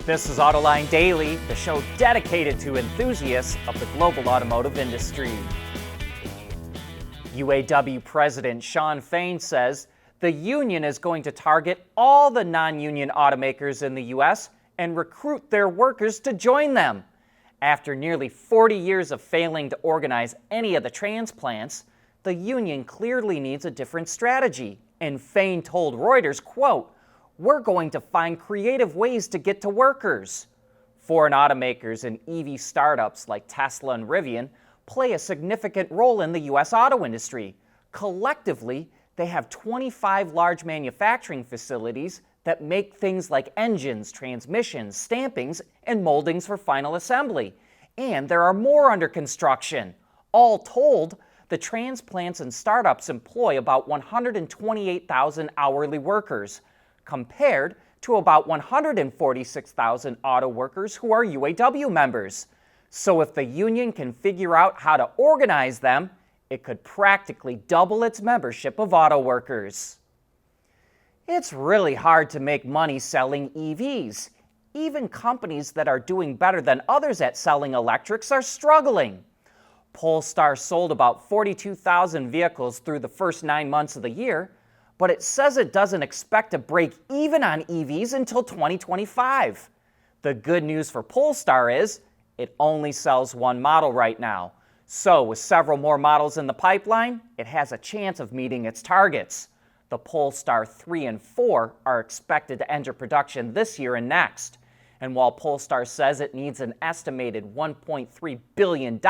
This is Autoline Daily, the show dedicated to enthusiasts of the global automotive industry. UAW President Shawn Fain says the union is going to target all the non-union automakers in the U.S. and recruit their workers to join them. After nearly 40 years of failing to organize any of the transplants, the union clearly needs a different strategy. And Fain told Reuters, quote, "We're going to find creative ways to get to workers." Foreign automakers and EV startups like Tesla and Rivian play a significant role in the U.S. auto industry. Collectively, they have 25 large manufacturing facilities that make things like engines, transmissions, stampings, and moldings for final assembly. And there are more under construction. All told, the transplants and startups employ about 128,000 hourly workers, compared to about 146,000 auto workers who are UAW members. So if the union can figure out how to organize them, it could practically double its membership of auto workers. It's really hard to make money selling EVs. Even companies that are doing better than others at selling electrics are struggling. Polestar sold about 42,000 vehicles through the first 9 months of the year, but it says it doesn't expect to break even on EVs until 2025. The good news for Polestar is it only sells one model right now. So with several more models in the pipeline, it has a chance of meeting its targets. The Polestar 3 and 4 are expected to enter production this year and next. And while Polestar says it needs an estimated $1.3 billion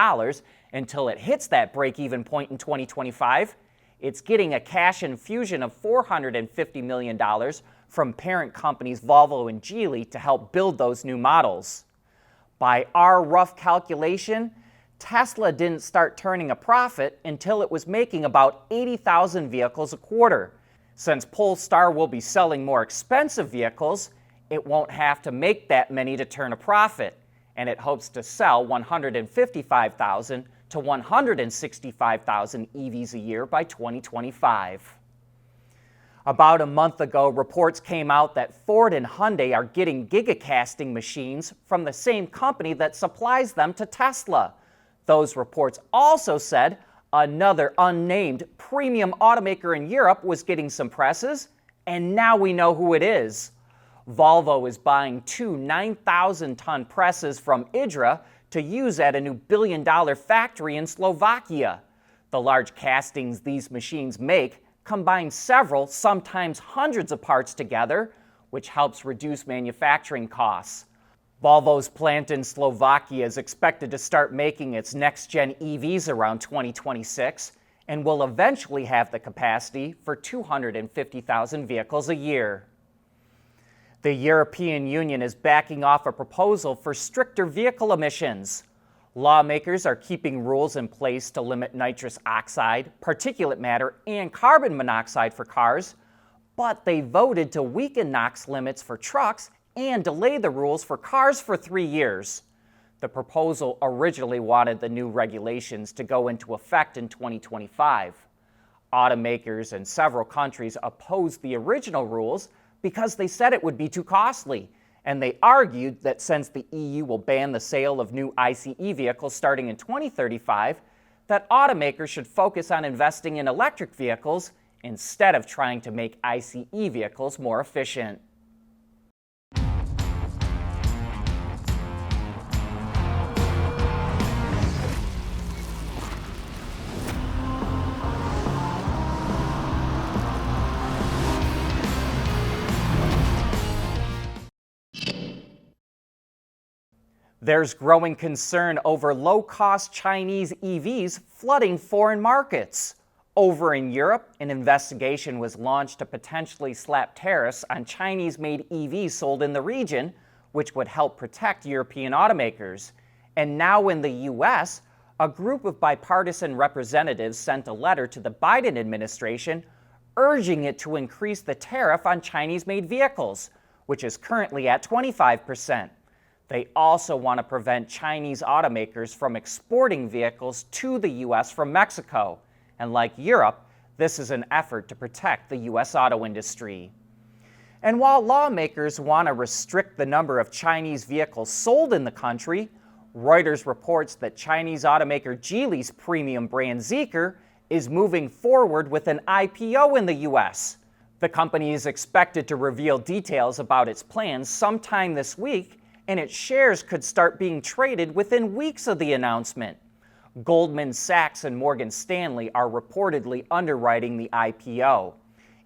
until it hits that break-even point in 2025, it's getting a cash infusion of $450 million from parent companies Volvo and Geely to help build those new models. By our rough calculation, Tesla didn't start turning a profit until it was making about 80,000 vehicles a quarter. Since Polestar will be selling more expensive vehicles, it won't have to make that many to turn a profit, and it hopes to sell 155,000 to 165,000 EVs a year by 2025. About a month ago, reports came out that Ford and Hyundai are getting gigacasting machines from the same company that supplies them to Tesla. Those reports also said another unnamed premium automaker in Europe was getting some presses, and now we know who it is. Volvo is buying two 9,000-ton presses from Idra to use at a new billion-dollar factory in Slovakia. The large castings these machines make combine several, sometimes hundreds of parts together, which helps reduce manufacturing costs. Volvo's plant in Slovakia is expected to start making its next-gen EVs around 2026 and will eventually have the capacity for 250,000 vehicles a year. The European Union is backing off a proposal for stricter vehicle emissions. Lawmakers are keeping rules in place to limit nitrous oxide, particulate matter, and carbon monoxide for cars, but they voted to weaken NOx limits for trucks and delay the rules for cars for 3 years. The proposal originally wanted the new regulations to go into effect in 2025. Automakers in several countries opposed the original rules because they said it would be too costly, and they argued that since the EU will ban the sale of new ICE vehicles starting in 2035, that automakers should focus on investing in electric vehicles instead of trying to make ICE vehicles more efficient. There's growing concern over low-cost Chinese EVs flooding foreign markets. Over in Europe, an investigation was launched to potentially slap tariffs on Chinese-made EVs sold in the region, which would help protect European automakers. And now in the U.S., a group of bipartisan representatives sent a letter to the Biden administration urging it to increase the tariff on Chinese-made vehicles, which is currently at 25%. They also want to prevent Chinese automakers from exporting vehicles to the U.S. from Mexico. And like Europe, this is an effort to protect the U.S. auto industry. And while lawmakers want to restrict the number of Chinese vehicles sold in the country, Reuters reports that Chinese automaker Geely's premium brand Zeekr is moving forward with an IPO in the U.S. The company is expected to reveal details about its plans sometime this week, and its shares could start being traded within weeks of the announcement. Goldman Sachs and Morgan Stanley are reportedly underwriting the IPO.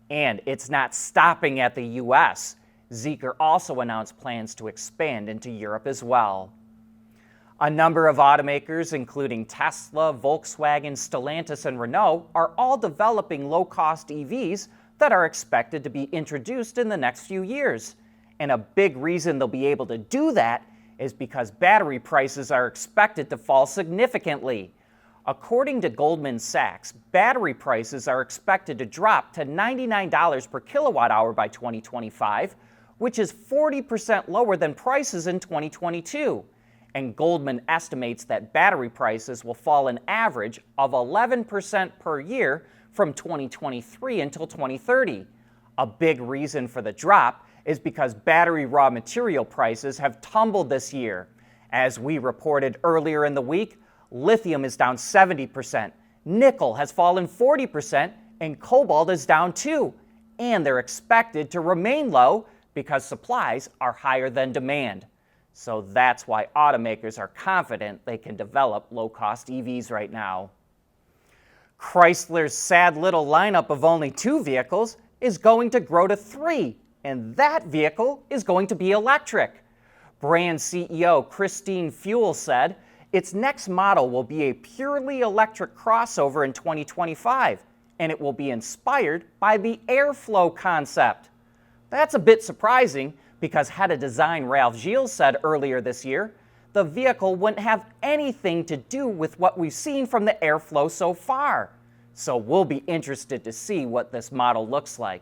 And it's not stopping at the U.S. Zeekr also announced plans to expand into Europe as well. A number of automakers, including Tesla, Volkswagen, Stellantis, and Renault, are all developing low-cost EVs that are expected to be introduced in the next few years. And a big reason they'll be able to do that is because battery prices are expected to fall significantly. According to Goldman Sachs, battery prices are expected to drop to $99 per kilowatt hour by 2025, which is 40% lower than prices in 2022. And Goldman estimates that battery prices will fall an average of 11% per year from 2023 until 2030. A big reason for the drop is because battery raw material prices have tumbled this year. As we reported earlier in the week, lithium is down 70%, nickel has fallen 40%, and cobalt is down too. And they're expected to remain low because supplies are higher than demand. So that's why automakers are confident they can develop low-cost EVs right now. Chrysler's sad little lineup of only 2 vehicles is going to grow to 3, and that vehicle is going to be electric. Brand CEO Christine Fuel said its next model will be a purely electric crossover in 2025, and it will be inspired by the airflow concept. That's a bit surprising because head of design Ralph Gilles said earlier this year the vehicle wouldn't have anything to do with what we've seen from the airflow so far. So we'll be interested to see what this model looks like.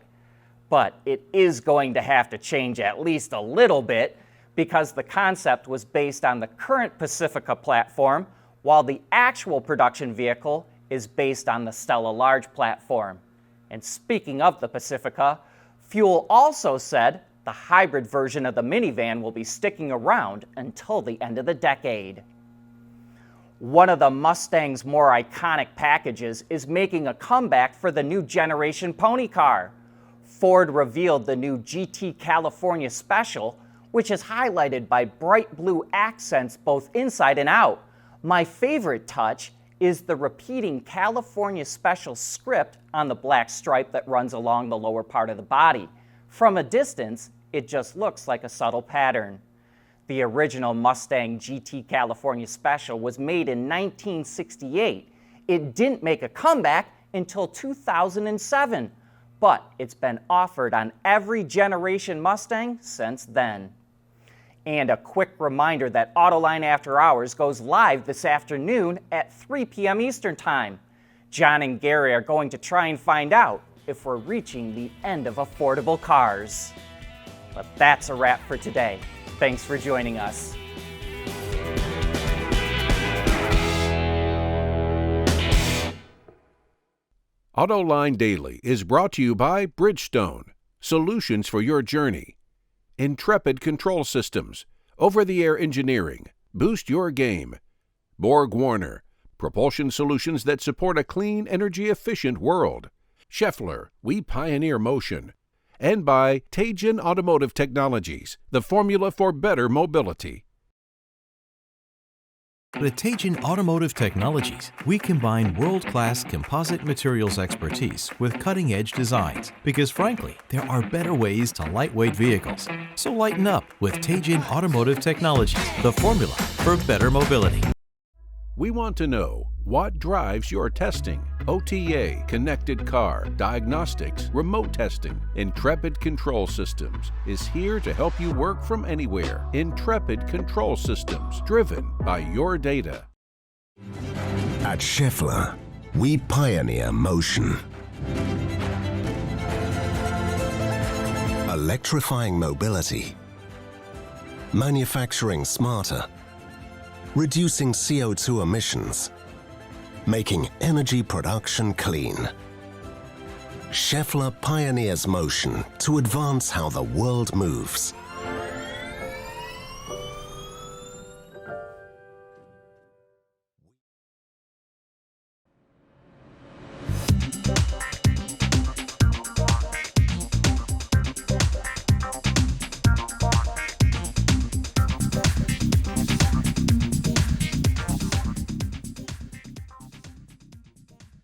But it is going to have to change at least a little bit because the concept was based on the current Pacifica platform, while the actual production vehicle is based on the Stella Large platform. And speaking of the Pacifica, Fuel also said the hybrid version of the minivan will be sticking around until the end of the decade. One of the Mustang's more iconic packages is making a comeback for the new generation pony car. Ford revealed the new GT California Special, which is highlighted by bright blue accents both inside and out. My favorite touch is the repeating California Special script on the black stripe that runs along the lower part of the body. From a distance, it just looks like a subtle pattern. The original Mustang GT California Special was made in 1968. It didn't make a comeback until 2007, but it's been offered on every generation Mustang since then. And a quick reminder that Autoline After Hours goes live this afternoon at 3 p.m. Eastern Time. John and Gary are going to try and find out if we're reaching the end of affordable cars. But that's a wrap for today. Thanks for joining us. Autoline Daily is brought to you by Bridgestone, solutions for your journey. Intrepid Control Systems, over-the-air engineering, boost your game. Borg Warner, propulsion solutions that support a clean, energy-efficient world. Scheffler, we pioneer motion. And by Teijin Automotive Technologies, the formula for better mobility. At Teijin Automotive Technologies, we combine world-class composite materials expertise with cutting-edge designs because, frankly, there are better ways to lightweight vehicles. So lighten up with Teijin Automotive Technologies, the formula for better mobility. We want to know what drives your testing. OTA, connected car, diagnostics, remote testing. Intrepid Control Systems is here to help you work from anywhere. Intrepid Control Systems, driven by your data. At Scheffler, we pioneer motion. Electrifying mobility. Manufacturing smarter. Reducing CO2 emissions. Making energy production clean. Schaeffler pioneers motion to advance how the world moves.